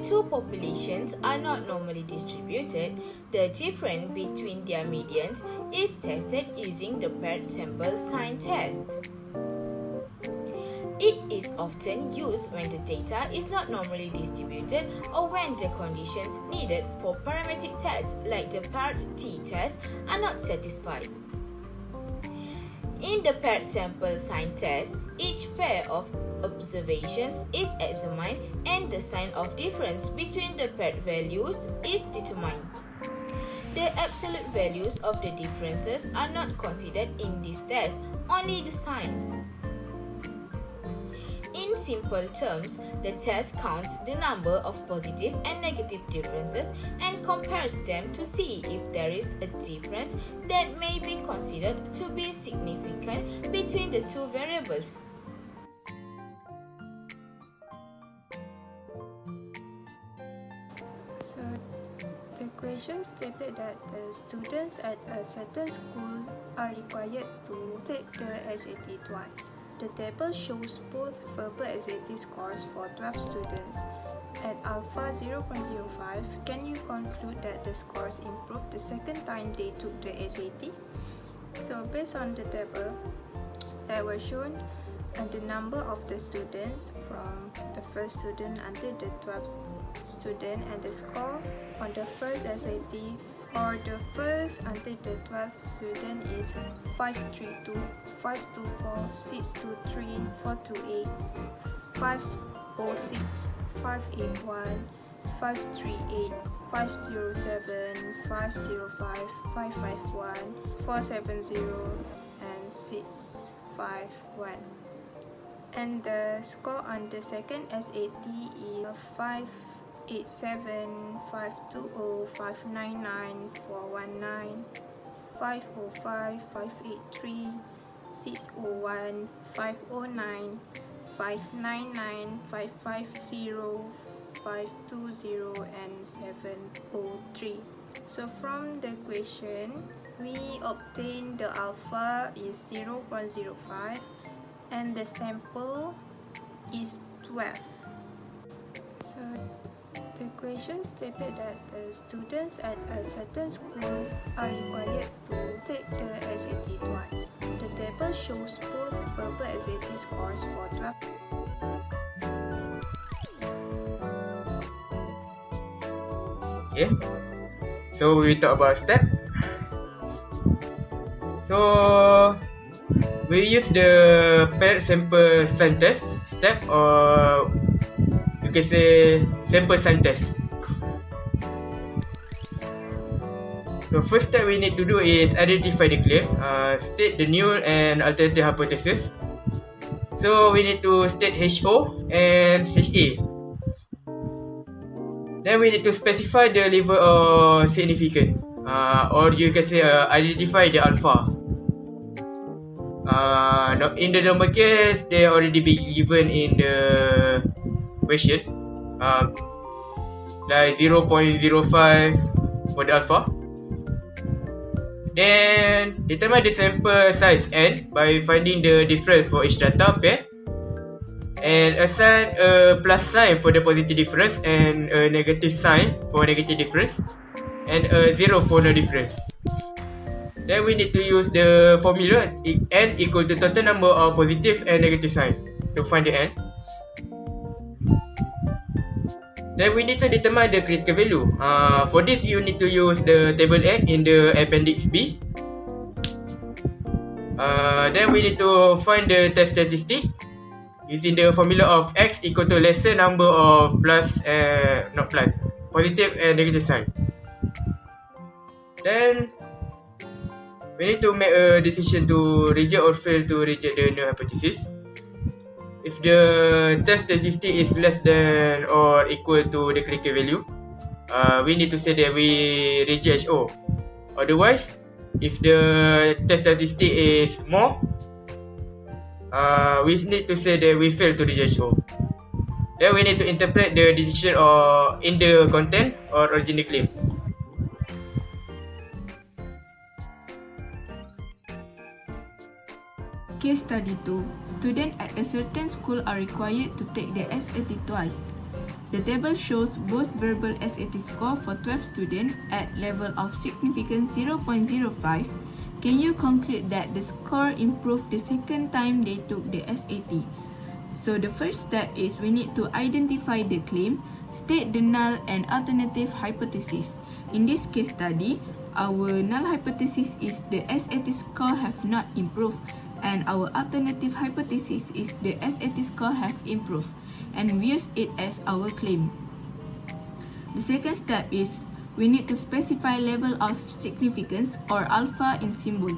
two populations are not normally distributed, the difference between their medians is tested using the paired sample sign test. It is often used when the data is not normally distributed or when the conditions needed for parametric tests like the paired t-test are not satisfied. In the paired sample sign test, each pair of observations is examined and the sign of difference between the paired values is determined. The absolute values of the differences are not considered in this test, only the signs. In simple terms, the test counts the number of positive and negative differences and compares them to see if there is a difference that may be considered to be significant between the two variables. So, the question stated that the students at a certain school are required to take the SAT twice. The table shows both verbal SAT scores for 12 students. At alpha 0.05, can you conclude that the scores improved the second time they took the SAT? So based on the table that was shown, the number of the students from the first student until the 12th student and the score on the first SAT or the first until the 12th student is 532, 524, 623, 428, 506, 581, 538, 507, 505, 551, 470 and 651. And the score on the second SAT is 587, 520, 599, 419, 505, 583, 601, 509, 599, 550, 520 and 703. So from the question, we obtain the alpha is 0.05 and the sample is 12. So the question stated that the students at a certain school are required to take the SAT twice. The table shows both verbal SAT scores for 12. Okay, so we talk about step. So we use the paired sample sign test step, or you can say sample sign test. So first step we need to do is identify the claim, state the null and alternative hypothesis. So we need to state HO and HA. Then we need to specify the level of significance, or you can say identify the alpha. In the normal case, they already be given in the question, like 0.05 for the alpha. Then determine the sample size n by finding the difference for each data pair, and assign a plus sign for the positive difference and a negative sign for negative difference, and a 0 for no difference. Then we need to use the formula n equal to total number of positive and negative sign to find the n. Then we need to determine the critical value. For this, you need to use the table A in the appendix B. Then we need to find the test statistic using the formula of x equal to lesser number of positive and negative sign. Then we need to make a decision to reject or fail to reject the null hypothesis. If the test statistic is less than or equal to the critical value, we need to say that we reject HO. Otherwise, if the test statistic is more, we need to say that we fail to reject HO. Then we need to interpret the decision or in the content or original claim. Case study 2. Students at a certain school are required to take the SAT twice. The table shows both verbal SAT score for 12 students at level of significance 0.05. Can you conclude that the score improved the second time they took the SAT? So the first step is we need to identify the claim, state the null and alternative hypothesis. In this case study, our null hypothesis is the SAT score have not improved, and our alternative hypothesis is the SAT score have improved, and we use it as our claim. The second step is we need to specify level of significance or alpha in symbol.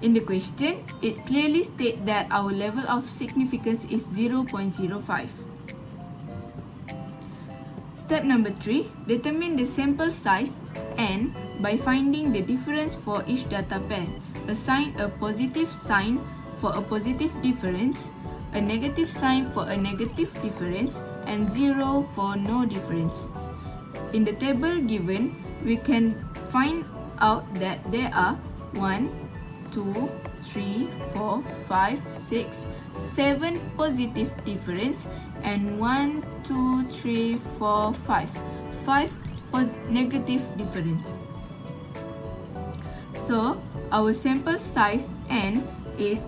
In the question, it clearly states that our level of significance is 0.05. Step number 3, determine the sample size n by finding the difference for each data pair. Assign a positive sign for a positive difference, a negative sign for a negative difference, and 0 for no difference. In the table given, we can find out that there are 1, 2, 3, 4, 5, 6, 7 positive difference and 1, 2, 3, 4, 5 negative difference. So, our sample size n is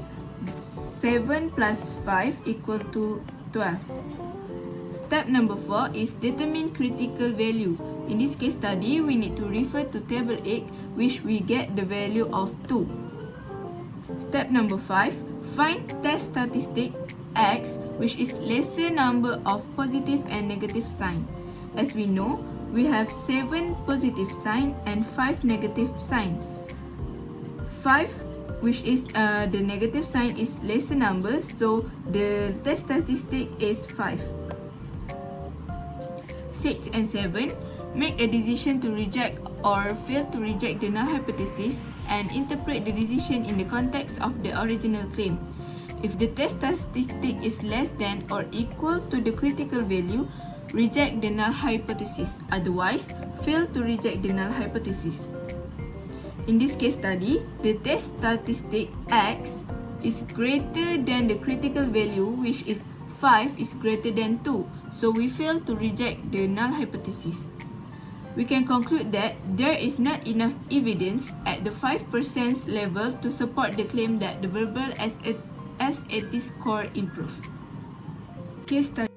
7 plus 5 equal to 12. Step number 4 is determine critical value. In this case study, we need to refer to table 8, which we get the value of 2. Step number 5, find test statistic X, which is lesser number of positive and negative sign. As we know, we have 7 positive sign and 5 negative sign. 5, which is the negative sign, is lesser number, so the test statistic is 5. 6 and 7, make a decision to reject or fail to reject the null hypothesis and interpret the decision in the context of the original claim. If the test statistic is less than or equal to the critical value, reject the null hypothesis. Otherwise, fail to reject the null hypothesis. In this case study, the test statistic X is greater than the critical value, which is 5 is greater than 2. So we fail to reject the null hypothesis. We can conclude that there is not enough evidence at the 5% level to support the claim that the verbal SAT score improved. Case study.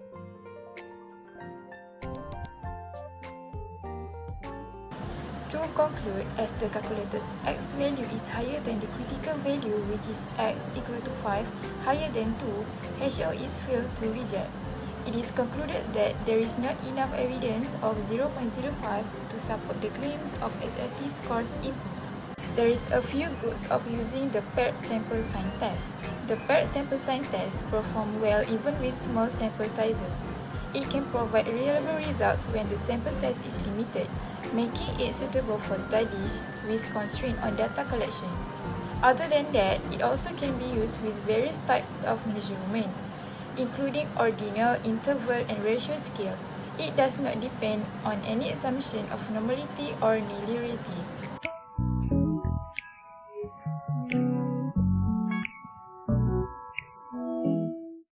To conclude, as the calculated X value is higher than the critical value, which is X equal to 5, higher than 2, HO is failed to reject. It is concluded that there is not enough evidence of 0.05 to support the claims of SAT scores improved. There is a few goods of using the paired sample sign test. The paired sample sign test performs well even with small sample sizes. It can provide reliable results when the sample size is limited, making it suitable for studies with constraint on data collection. Other than that, it also can be used with various types of measurement, including ordinal, interval, and ratio scales. It does not depend on any assumption of normality or nillarity.